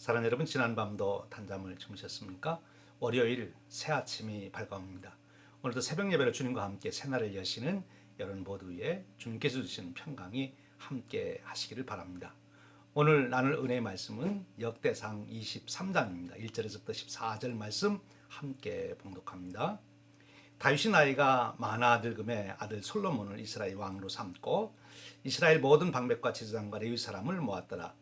사랑하는 여러분, 지난밤도 단잠을 주무셨습니까? 월요일 새 아침이 밝아옵니다. 오늘도 새벽 예배를 주님과 함께 새날을 여시는 여러분 모두의 주님께서 주시는 평강이 함께 하시기를 바랍니다. 오늘 나눌 은혜의 말씀은 역대상 23장입니다. 1절에서부터 14절 말씀 함께 봉독합니다. 다윗이 나이가 많아 늙음에 아들 솔로몬을 이스라엘 왕으로 삼고 이스라엘 모든 방백과 제사장과 레위 사람을 모았더라.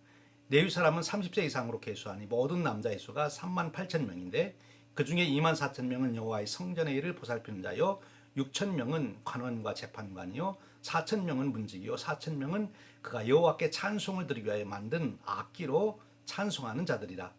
레위 사람은 30세 이상으로 계수하니 모든 남자의 수가 3만 8천 명인데 그 중에 2만 4천 명은 여호와의 성전의 일을 보살피는 자요 6천 명은 관원과 재판관이요 4천 명은 문지기요 4천 명은 그가 여호와께 찬송을 드리기 위하여 만든 악기로 찬송하는 자들이라.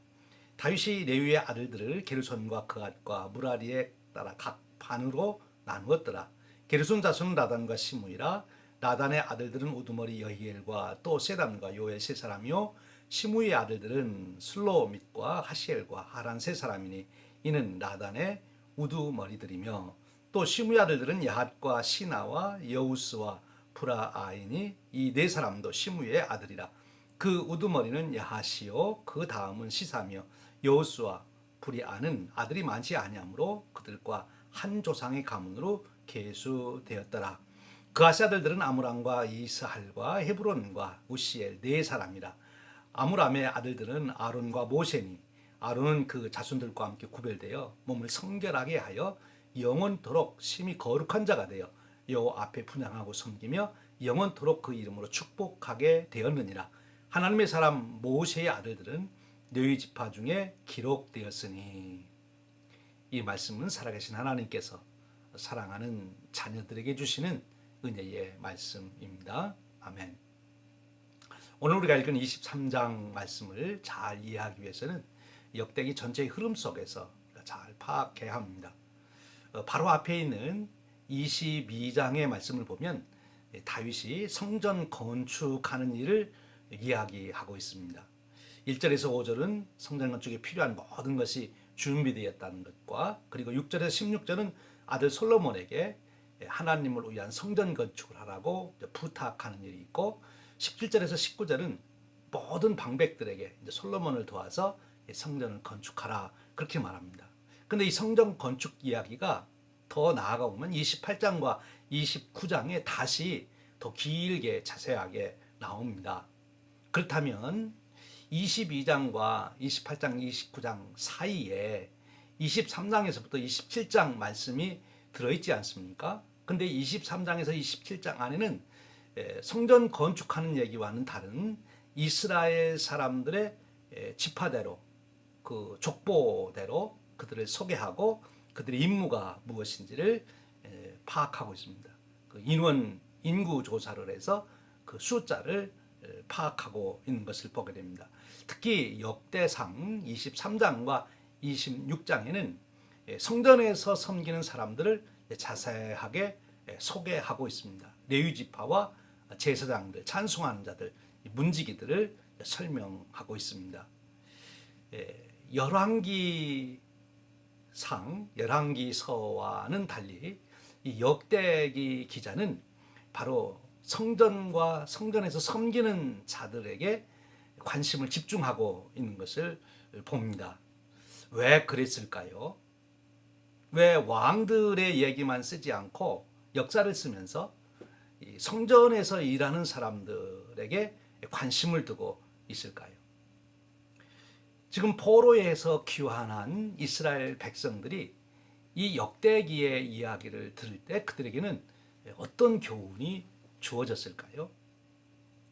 다윗이 레위의 아들들을 게르손과 그앗과 무라리에 따라 각 반으로 나누었더라. 게르손 자손은 나단과 시므이라. 나단의 아들들은 우두머리 여히엘과 또 세담과 요엘 세 사람이요 시므이의 아들들은 슬로밋과 하시엘과 하란 세 사람이니 이는 나단의 우두머리들이며 또 시므의 아들들은 야핫과 시나와 여우스와 브라아이니 이 네 사람도 시므의 아들이라. 그 우두머리는 야하시요 그 다음은 시사며 여우스와 브리아는 아들이 많지 아니하므로 그들과 한 조상의 가문으로 계수되었더라. 그아스 아들들은 아므람과 이스할과 헤브론과 우시엘 네 사람이라. 아므람의 아들들은 아론과 모세니 아론은 그 자손들과 함께 구별되어 몸을 성결하게 하여 영원토록 심히 거룩한 자가 되어 여호와 앞에 분향하고 섬기며 영원토록 그 이름으로 축복하게 되었느니라. 하나님의 사람 모세의 아들들은 레위 지파 중에 기록되었으니. 이 말씀은 살아계신 하나님께서 사랑하는 자녀들에게 주시는 은혜의 말씀입니다. 아멘. 오늘 우리가 읽은 23장 말씀을 잘 이해하기 위해서는 역대기 전체의 흐름 속에서 잘 파악해야 합니다. 바로 앞에 있는 22장의 말씀을 보면 다윗이 성전 건축하는 일을 이야기하고 있습니다. 1절에서 5절은 성전 건축에 필요한 모든 것이 준비되었다는 것과 그리고 6절에서 16절은 아들 솔로몬에게 하나님을 위한 성전 건축을 하라고 부탁하는 일이 있고 17절에서 19절은 모든 방백들에게 솔로몬을 도와서 성전을 건축하라 그렇게 말합니다. 그런데 이 성전 건축 이야기가 더 나아가 보면 28장과 29장에 다시 더 길게 자세하게 나옵니다. 그렇다면 22장과 28장, 29장 사이에 23장에서부터 27장 말씀이 들어있지 않습니까? 근데 23장에서 27장 안에는 성전 건축하는 얘기와는 다른 이스라엘 사람들의 지파대로 그 족보대로 그들을 소개하고 그들의 임무가 무엇인지를 파악하고 있습니다. 그 인구 조사를 해서 그 숫자를 파악하고 있는 것을 보게 됩니다. 특히 역대상 23장과 26장에는 성전에서 섬기는 사람들을 자세하게 소개하고 있습니다. 레위 지파와 제사장들, 찬송하는 자들, 문지기들을 설명하고 있습니다. 열왕기서와는 달리 이 역대기 기자는 바로 성전과 성전에서 섬기는 자들에게 관심을 집중하고 있는 것을 봅니다. 왜 그랬을까요? 왜 왕들의 얘기만 쓰지 않고 역사를 쓰면서 성전에서 일하는 사람들에게 관심을 두고 있을까요? 지금 포로에서 귀환한 이스라엘 백성들이 이 역대기의 이야기를 들을 때 그들에게는 어떤 교훈이 주어졌을까요?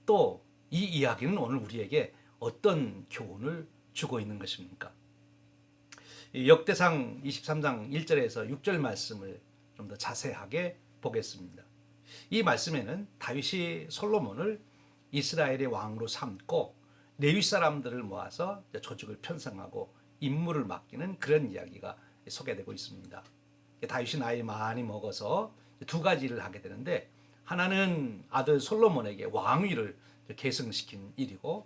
또 이 이야기는 오늘 우리에게 어떤 교훈을 주고 있는 것입니까? 역대상 23장 1절에서 6절 말씀을 좀 더 자세하게 보겠습니다. 이 말씀에는 다윗이 솔로몬을 이스라엘의 왕으로 삼고 레위 사람들을 모아서 조직을 편성하고 임무를 맡기는 그런 이야기가 소개되고 있습니다. 다윗이 나이 많이 먹어서 두 가지 일을 하게 되는데 하나는 아들 솔로몬에게 왕위를 계승시킨 일이고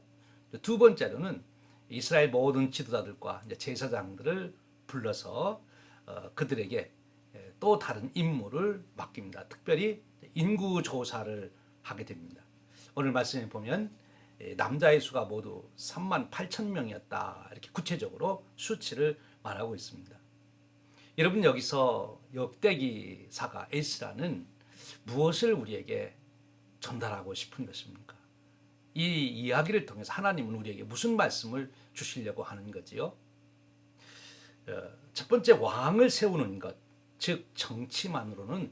두 번째로는 이스라엘 모든 지도자들과 제사장들을 불러서 그들에게 또 다른 임무를 맡깁니다. 특별히 인구 조사를 하게 됩니다. 오늘 말씀에 보면 남자의 수가 모두 38,000명이었다. 이렇게 구체적으로 수치를 말하고 있습니다. 여러분, 여기서 역대기사가 에스라는 무엇을 우리에게 전달하고 싶은 것입니까? 이 이야기를 통해서 하나님은 우리에게 무슨 말씀을 주시려고 하는 거지요? 첫 번째, 왕을 세우는 것, 즉 정치만으로는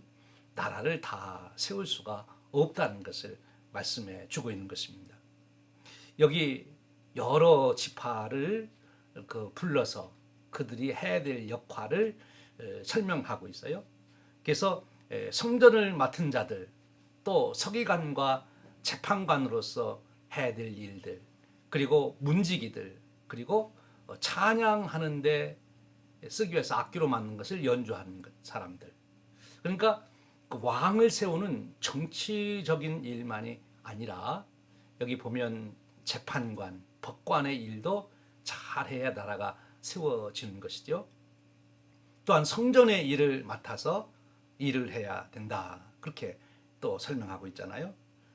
나라를 다 세울 수가 없다는 것을 말씀해 주고 있는 것입니다. 여기 여러 지파를 불러서 그들이 해야 될 역할을 설명하고 있어요. 그래서 성전을 맡은 자들, 또 서기관과 재판관으로서 해야 될 일들, 그리고 문지기들, 그리고 찬양하는데 쓰기 위해서 악기로 만든 것을 연주하는 사람들. 그러니까 그 왕을 세우는 정치적인 일만이 아니라 여기 보면 재판관, 법관의 일도 잘해야 나라가 세워지는 것이죠. 또한 성전의 일을 맡아서 일을 해야 된다. 그렇게 또 설명하고 있잖아요.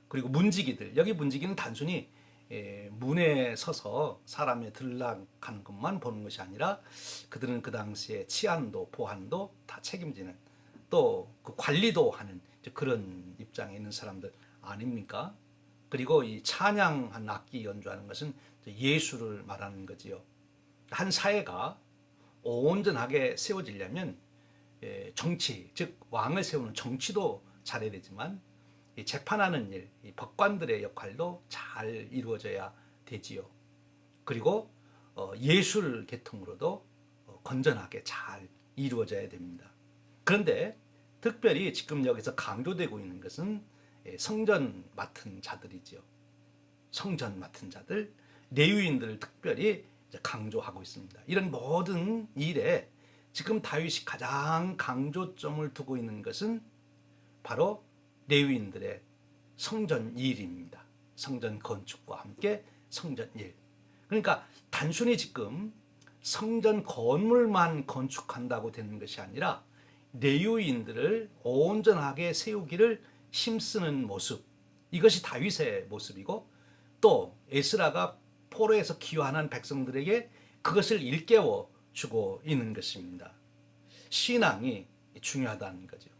그리고 문지기들, 여기 문지기는 단순히 문에 서서 사람의 들락하는 것만 보는 것이 아니라 그들은 그 당시에 치안도 보안도 다 책임지는, 또 그 관리도 하는 그런 입장에 있는 사람들 아닙니까? 그리고 이 찬양한 악기 연주하는 것은 예수를 말하는 거지요. 한 사회가 온전하게 세워지려면 정치, 즉 왕을 세우는 정치도 잘해야 되지만 이 재판하는 일, 이 법관들의 역할도 잘 이루어져야 되지요. 그리고 예술 계통으로도 건전하게 잘 이루어져야 됩니다. 그런데 특별히 지금 여기서 강조되고 있는 것은 성전 맡은 자들이지요. 성전 맡은 자들, 레위인들을 특별히 강조하고 있습니다. 이런 모든 일에 지금 다윗이 가장 강조점을 두고 있는 것은 바로 레위인들의 성전 일입니다. 성전 건축과 함께 성전 일. 그러니까 단순히 지금 성전 건물만 건축한다고 되는 것이 아니라 레위인들을 온전하게 세우기를 힘쓰는 모습, 이것이 다윗의 모습이고, 또 에스라가 포로에서 귀환한 백성들에게 그것을 일깨워 주고 있는 것입니다. 신앙이 중요하다는 거죠.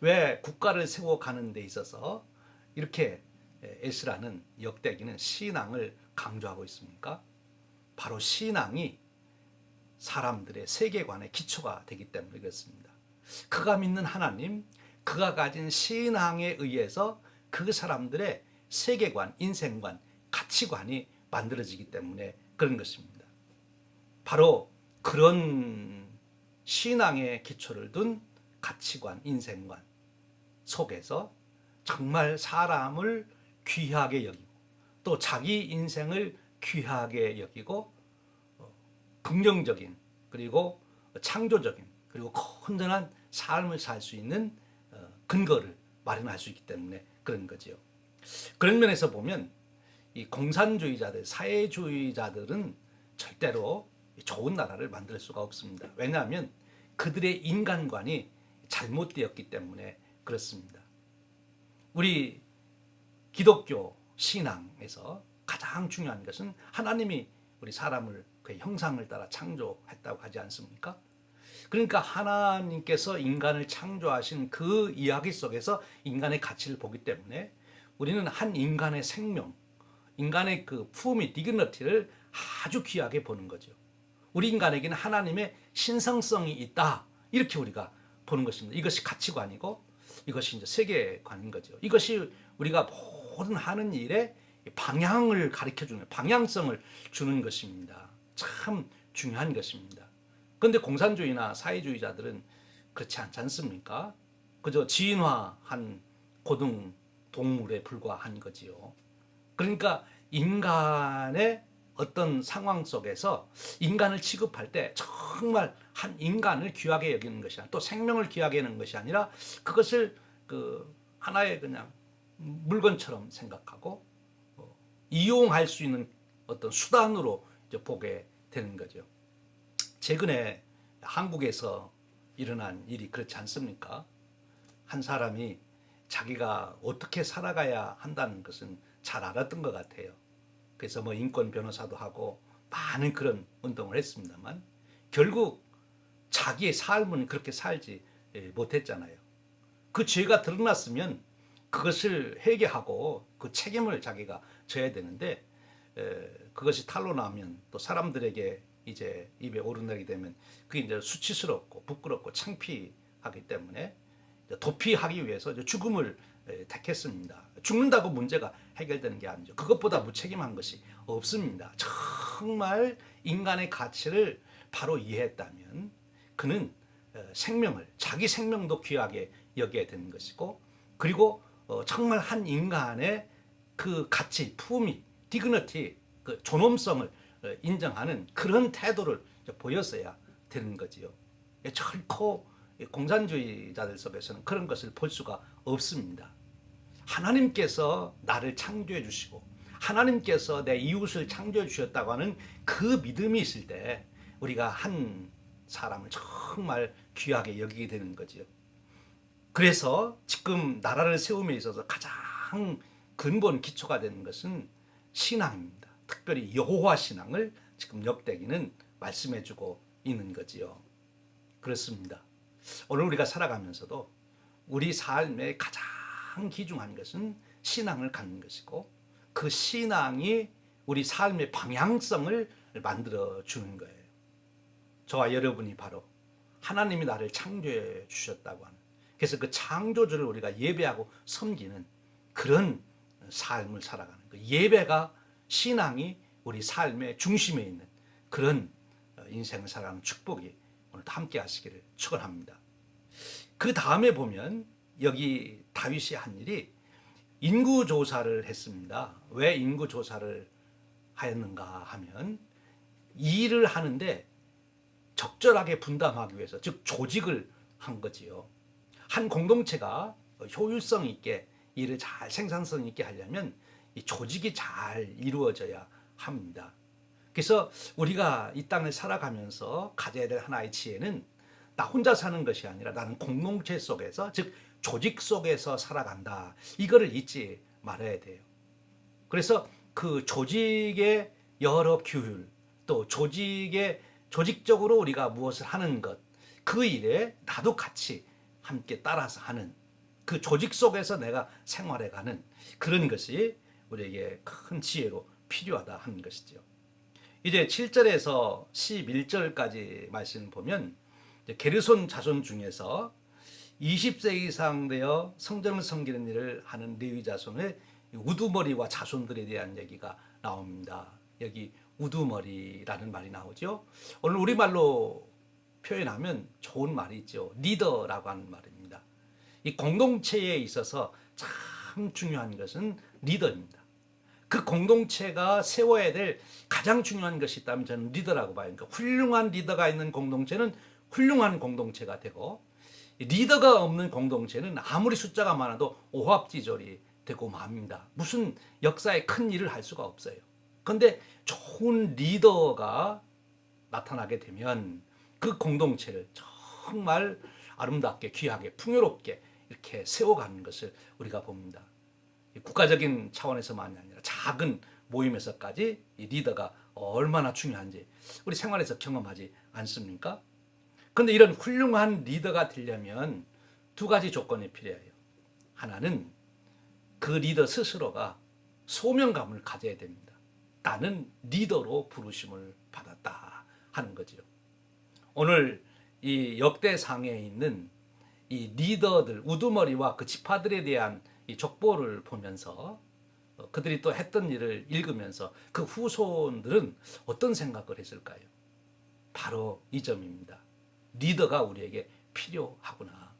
왜 국가를 세워가는 데 있어서 이렇게 에스라는, 역대기는 신앙을 강조하고 있습니까? 바로 신앙이 사람들의 세계관의 기초가 되기 때문에 그렇습니다. 그가 믿는 하나님, 그가 가진 신앙에 의해서 그 사람들의 세계관, 인생관, 가치관이 만들어지기 때문에 그런 것입니다. 바로 그런 신앙의 기초를 둔 가치관, 인생관 속에서 정말 사람을 귀하게 여기고, 또 자기 인생을 귀하게 여기고, 긍정적인, 그리고 창조적인, 그리고 건전한 삶을 살 수 있는 근거를 마련할 수 있기 때문에 그런 거죠. 그런 면에서 보면 이 공산주의자들, 사회주의자들은 절대로 좋은 나라를 만들 수가 없습니다. 왜냐하면 그들의 인간관이 잘못되었기 때문에 그렇습니다. 우리 기독교 신앙에서 가장 중요한 것은 하나님이 우리 사람을 그의 형상을 따라 창조했다고 하지 않습니까? 그러니까 하나님께서 인간을 창조하신 그 이야기 속에서 인간의 가치를 보기 때문에 우리는 한 인간의 생명, 인간의 그 품위, 디그니티를 아주 귀하게 보는 거죠. 우리 인간에게는 하나님의 신성성이 있다, 이렇게 우리가 보는 것입니다. 이것이 가치관이고 이것이 이제 세계관인 거죠. 이것이 우리가 모든 하는 일에 방향을 가르쳐주는, 방향성을 주는 것입니다. 참 중요한 것입니다. 그런데 공산주의나 사회주의자들은 그렇지 않지 않습니까? 그저 진화한 고등 동물에 불과한 거지요. 그러니까 인간의 어떤 상황 속에서 인간을 취급할 때 정말 한 인간을 귀하게 여기는 것이 아니라, 또 생명을 귀하게 여기는 것이 아니라 그것을 그 하나의 그냥 물건처럼 생각하고 이용할 수 있는 어떤 수단으로 이제 보게 되는 거죠. 최근에 한국에서 일어난 일이 그렇지 않습니까? 한 사람이 자기가 어떻게 살아가야 한다는 것은 잘 알았던 것 같아요. 그래서 뭐 인권 변호사도 하고 많은 그런 운동을 했습니다만 결국 자기의 삶은 그렇게 살지 못했잖아요. 그 죄가 드러났으면 그것을 회개하고 그 책임을 자기가 져야 되는데 그것이 탄로나면 또 사람들에게 이제 입에 오르내게 되면 그게 이제 수치스럽고 부끄럽고 창피하기 때문에 도피하기 위해서 죽음을 택했습니다. 죽는다고 문제가 해결되는 게 아니죠. 그것보다 무책임한 것이 없습니다. 정말 인간의 가치를 바로 이해했다면 그는 생명을 자기 생명도 귀하게 여겨야 되는 것이고 그리고 정말 한 인간의 그 가치, 품위, 디그니티, 그 존엄성을 인정하는 그런 태도를 보였어야 되는 거지요. 결코 공산주의자들 속에서는 그런 것을 볼 수가 없습니다. 하나님께서 나를 창조해 주시고 하나님께서 내 이웃을 창조해 주셨다고 하는 그 믿음이 있을 때 우리가 한 사람을 정말 귀하게 여기게 되는 거지요. 그래서 지금 나라를 세움에 있어서 가장 근본 기초가 되는 것은 신앙입니다. 특별히 여호와 신앙을 지금 역대기는 말씀해주고 있는 거지요. 그렇습니다. 오늘 우리가 살아가면서도 우리 삶의 가장 귀중한 것은 신앙을 갖는 것이고 그 신앙이 우리 삶의 방향성을 만들어 주는 거예요. 저와 여러분이 바로 하나님이 나를 창조해 주셨다고 하는 그래서 그 창조주를 우리가 예배하고 섬기는 그런 삶을 살아가는 그 예배가 신앙이 우리 삶의 중심에 있는 그런 인생을 살아가는 축복이 오늘도 함께 하시기를 축원합니다. 그 다음에 보면 여기 다윗이 한 일이 인구조사를 했습니다. 왜 인구조사를 하였는가 하면 이 일을 하는데 적절하게 분담하기 위해서 즉 조직을 한 거지요. 한 공동체가 효율성 있게 일을 잘 생산성 있게 하려면 이 조직이 잘 이루어져야 합니다. 그래서 우리가 이 땅을 살아가면서 가져야 될 하나의 지혜는 나 혼자 사는 것이 아니라 나는 공동체 속에서 즉 조직 속에서 살아간다. 이거를 잊지 말아야 돼요. 그래서 그 조직의 여러 규율 또 조직적으로 우리가 무엇을 하는 것 그 일에 나도 같이 함께 따라서 하는 그 조직 속에서 내가 생활해가는 그런 것이 우리에게 큰 지혜로 필요하다 하는 것이죠. 이제 7절에서 11절까지 말씀 보면 게르손 자손 중에서 20세 이상 되어 성전을 섬기는 일을 하는 레위 자손의 우두머리와 자손들에 대한 얘기가 나옵니다. 여기 우두머리라는 말이 나오죠. 오늘 우리말로 표현하면 좋은 말이 있죠. 리더라고 하는 말입니다. 이 공동체에 있어서 참 중요한 것은 리더입니다. 그 공동체가 세워야 될 가장 중요한 것이 있다면 저는 리더라고 봐요. 그러니까 훌륭한 리더가 있는 공동체는 훌륭한 공동체가 되고 리더가 없는 공동체는 아무리 숫자가 많아도 오합지졸이 되고 맙니다. 무슨 역사에 큰 일을 할 수가 없어요. 그런데 좋은 리더가 나타나게 되면 그 공동체를 정말 아름답게 귀하게 풍요롭게 이렇게 세워가는 것을 우리가 봅니다. 국가적인 차원에서만이 아니라 작은 모임에서까지 이 리더가 얼마나 중요한지 우리 생활에서 경험하지 않습니까? 그런데 이런 훌륭한 리더가 되려면 두 가지 조건이 필요해요. 하나는 그 리더 스스로가 소명감을 가져야 됩니다. 나는 리더로 부르심을 받았다 하는 거죠. 오늘 이 역대상에 있는 이 리더들 우두머리와 그 지파들에 대한 이 족보를 보면서 그들이 또 했던 일을 읽으면서 그 후손들은 어떤 생각을 했을까요? 바로 이 점입니다. 리더가 우리에게 필요하구나.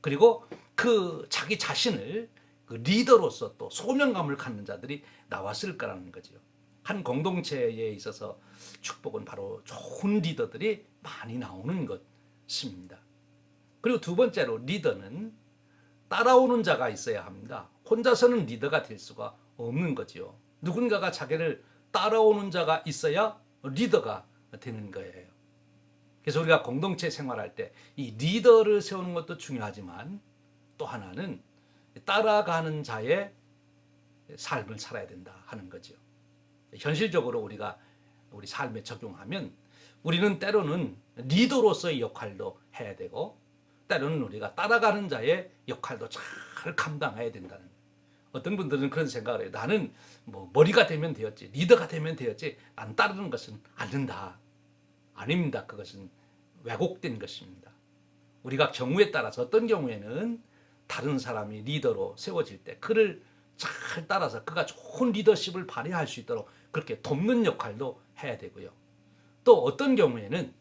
그리고 그 자기 자신을 그 리더로서 또 소명감을 갖는 자들이 나왔을 거라는 거죠. 한 공동체에 있어서 축복은 바로 좋은 리더들이 많이 나오는 것입니다. 그리고 두 번째로 리더는 따라오는 자가 있어야 합니다. 혼자서는 리더가 될 수가 없는 거죠. 누군가가 자기를 따라오는 자가 있어야 리더가 되는 거예요. 그래서 우리가 공동체 생활할 때 이 리더를 세우는 것도 중요하지만 또 하나는 따라가는 자의 삶을 살아야 된다 하는 거죠. 현실적으로 우리가 우리 삶에 적용하면 우리는 때로는 리더로서의 역할도 해야 되고 때로는 우리가 따라가는 자의 역할도 잘 감당해야 된다는 거예요. 어떤 분들은 그런 생각을 해요. 나는 뭐 머리가 되면 되었지, 리더가 되면 되었지, 난 따르는 것은 않는다. 아닙니다. 그것은 왜곡된 것입니다. 우리가 경우에 따라서 어떤 경우에는 다른 사람이 리더로 세워질 때 그를 잘 따라서 그가 좋은 리더십을 발휘할 수 있도록 그렇게 돕는 역할도 해야 되고요. 또 어떤 경우에는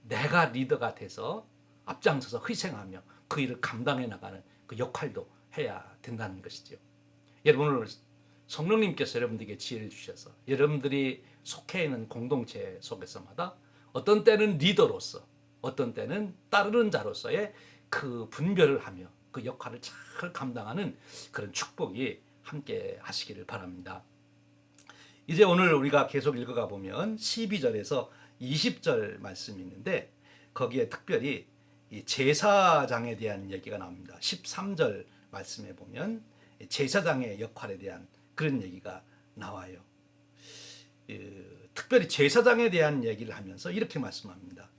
내가 리더가 돼서 앞장서서 희생하며 그 일을 감당해 나가는 그 역할도 해야 된다는 것이죠. 여러분, 오늘 성령님께서 여러분들에게 지혜를 주셔서 여러분들이 속해 있는 공동체 속에서마다 어떤 때는 리더로서 어떤 때는 따르는 자로서의 그 분별을 하며 그 역할을 잘 감당하는 그런 축복이 함께 하시기를 바랍니다. 이제 오늘 우리가 계속 읽어가 보면 12절에서 20절 말씀이 있는데 거기에 특별히 이 제사장에 대한 얘기가 나옵니다. 13절 말씀에 보면 제사장의 역할에 대한 그런 얘기가 나와요. 특별히 제사장에 대한 얘기를 하면서 이렇게 말씀합니다.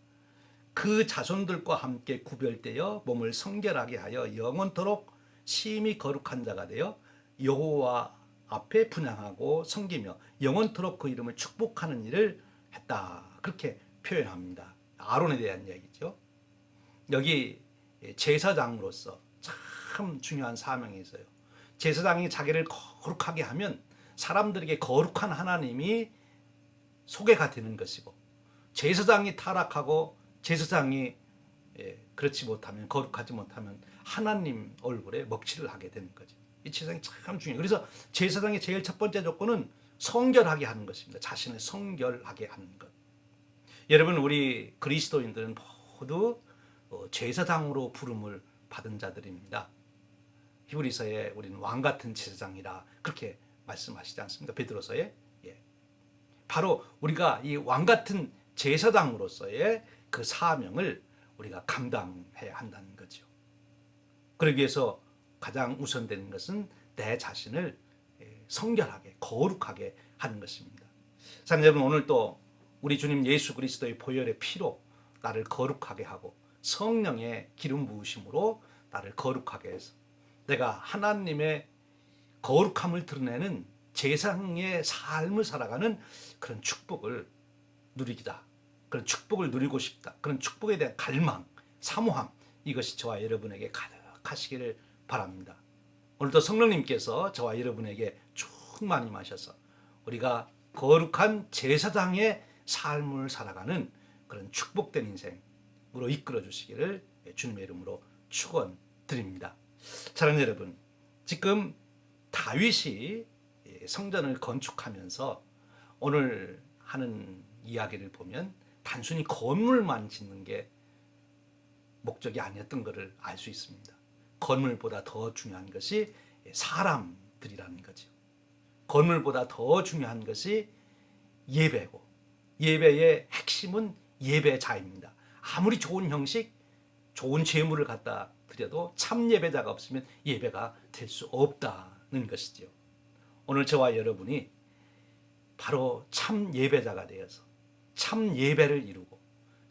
그 자손들과 함께 구별되어 몸을 성결하게 하여 영원토록 심히 거룩한 자가 되어 여호와 앞에 분향하고 섬기며 영원토록 그 이름을 축복하는 일을 했다. 그렇게 표현합니다. 아론에 대한 얘기죠. 여기 제사장으로서 참 중요한 사명이 있어요. 제사장이 자기를 거룩하게 하면 사람들에게 거룩한 하나님이 소개가 되는 것이고 제사장이 타락하고 제사장이 그렇지 못하면 거룩하지 못하면 하나님 얼굴에 먹칠을 하게 되는 거죠. 이 제사장이 참 중요해요. 그래서 제사장의 제일 첫 번째 조건은 성결하게 하는 것입니다. 자신을 성결하게 하는 것. 여러분, 우리 그리스도인들은 모두 제사장으로 부름을 받은 자들입니다. 히브리서에 우리는 왕 같은 제사장이라 그렇게 말씀하시지 않습니까? 베드로서에. 바로 우리가 이 왕 같은 제사장으로서의 그 사명을 우리가 감당해야 한다는 거죠. 그러기 위해서 가장 우선되는 것은 내 자신을 성결하게 거룩하게 하는 것입니다. 사랑하는 여러분, 오늘 또 우리 주님 예수 그리스도의 보혈의 피로 나를 거룩하게 하고 성령의 기름 부으심으로 나를 거룩하게 해서 내가 하나님의 거룩함을 드러내는 제사장의 삶을 살아가는 그런 축복을 누리기다. 그런 축복을 누리고 싶다. 그런 축복에 대한 갈망, 사모함, 이것이 저와 여러분에게 가득하시기를 바랍니다. 오늘도 성령님께서 저와 여러분에게 충만히 마셔서 우리가 거룩한 제사장의 삶을 살아가는 그런 축복된 인생으로 이끌어 주시기를 주님의 이름으로 축원드립니다. 사랑하는 여러분, 지금 다윗이 성전을 건축하면서 오늘 하는 이야기를 보면 단순히 건물만 짓는 게 목적이 아니었던 것을 알 수 있습니다. 건물보다 더 중요한 것이 사람들이라는 거죠. 건물보다 더 중요한 것이 예배고 예배의 핵심은 예배자입니다. 아무리 좋은 형식, 좋은 제물을 갖다 드려도 참 예배자가 없으면 예배가 될 수 없다는 것이죠. 오늘 저와 여러분이 바로 참 예배자가 되어서 참 예배를 이루고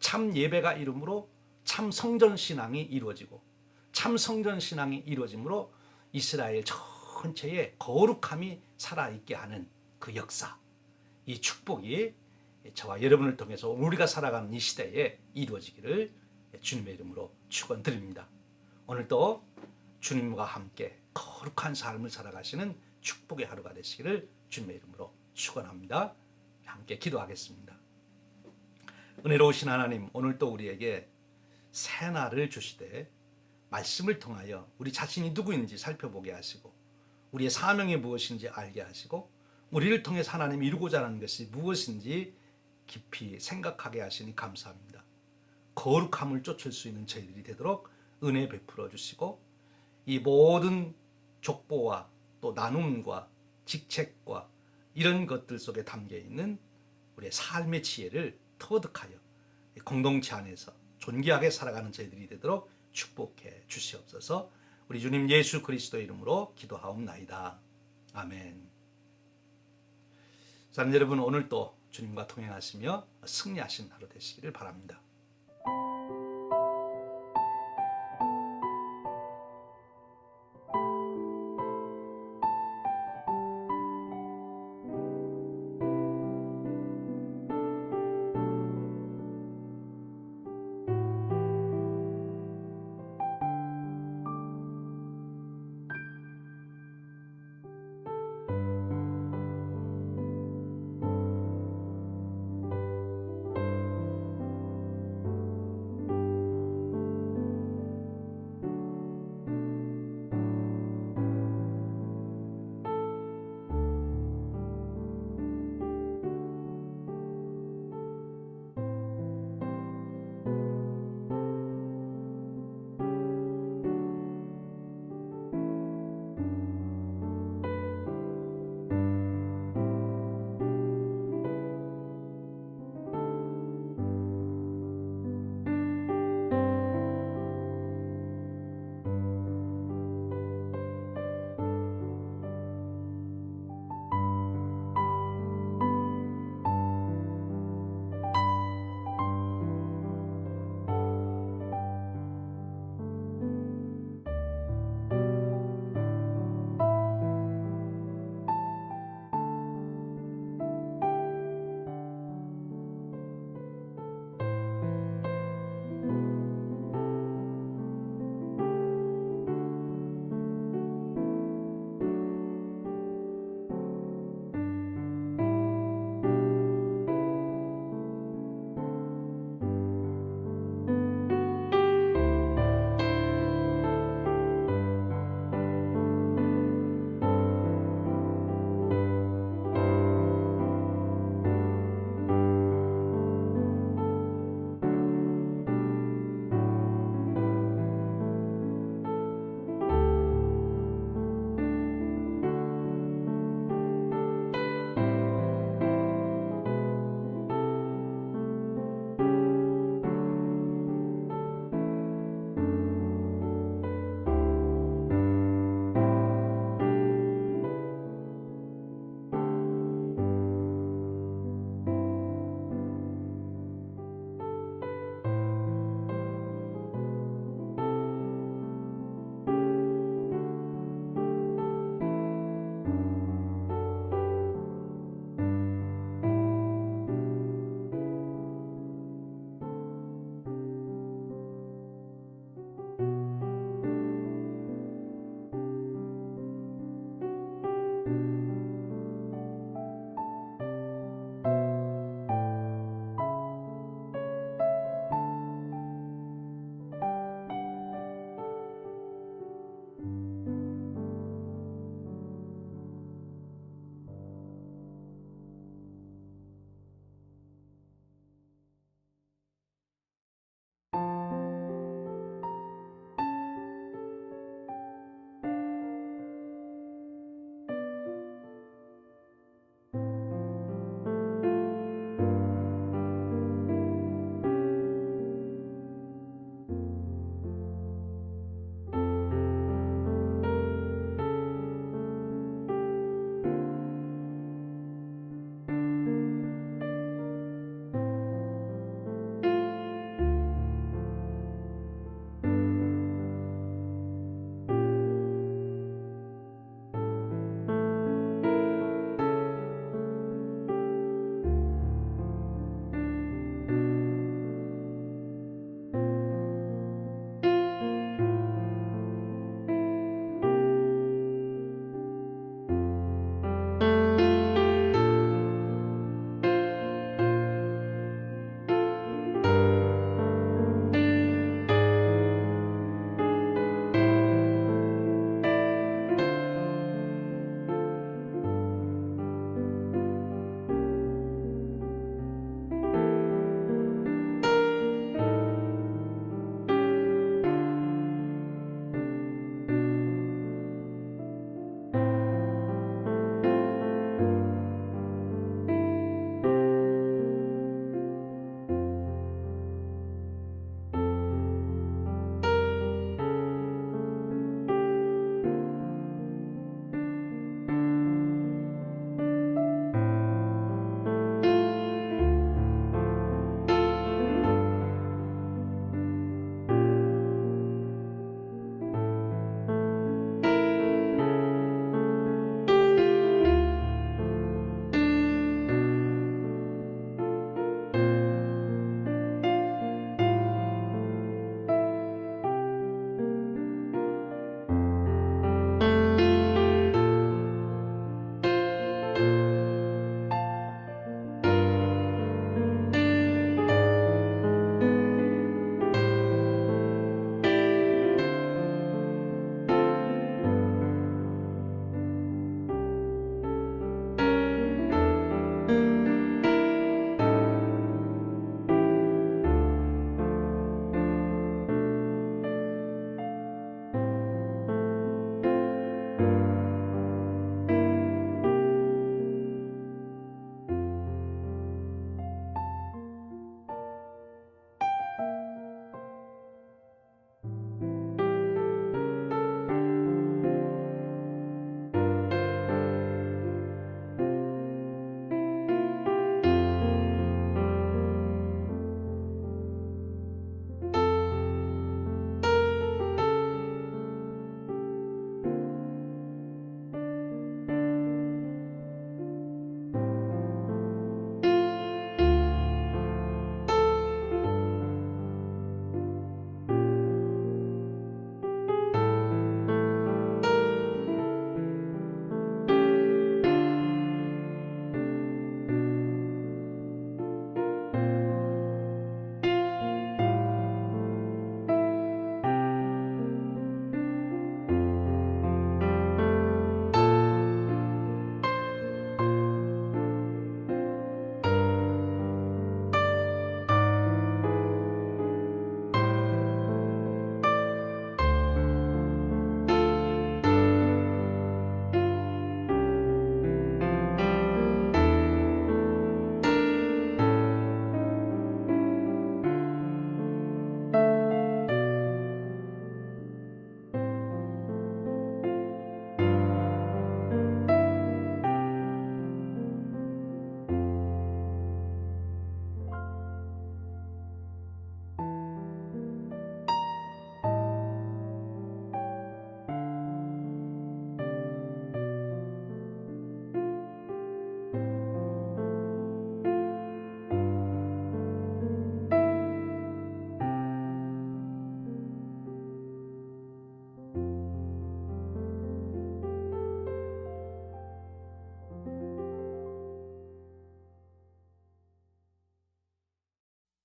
참 예배가 이름으로 참 성전신앙이 이루어지고 참 성전신앙이 이루어짐으로 이스라엘 전체에 거룩함이 살아있게 하는 그 역사, 이 축복이 저와 여러분을 통해서 우리가 살아가는 이 시대에 이루어지기를 주님의 이름으로 축원드립니다. 오늘도 주님과 함께 거룩한 삶을 살아가시는 축복의 하루가 되시기를 주님의 이름으로 축원합니다. 함께 기도하겠습니다. 은혜로우신 하나님, 오늘도 우리에게 새날을 주시되 말씀을 통하여 우리 자신이 누구인지 살펴보게 하시고 우리의 사명이 무엇인지 알게 하시고 우리를 통해서 하나님이 이루고자 하는 것이 무엇인지 깊이 생각하게 하시니 감사합니다. 거룩함을 쫓을 수 있는 저희들이 되도록 은혜 베풀어 주시고 이 모든 족보와 또 나눔과 직책과 이런 것들 속에 담겨 있는 우리의 삶의 지혜를 터득하여 공동체 안에서 존귀하게 살아가는 저희들이 되도록 축복해 주시옵소서. 우리 주님 예수 그리스도의 이름으로 기도하옵나이다. 아멘. 사랑하는 여러분, 오늘도 주님과 동행하시며 승리하신 하루 되시기를 바랍니다.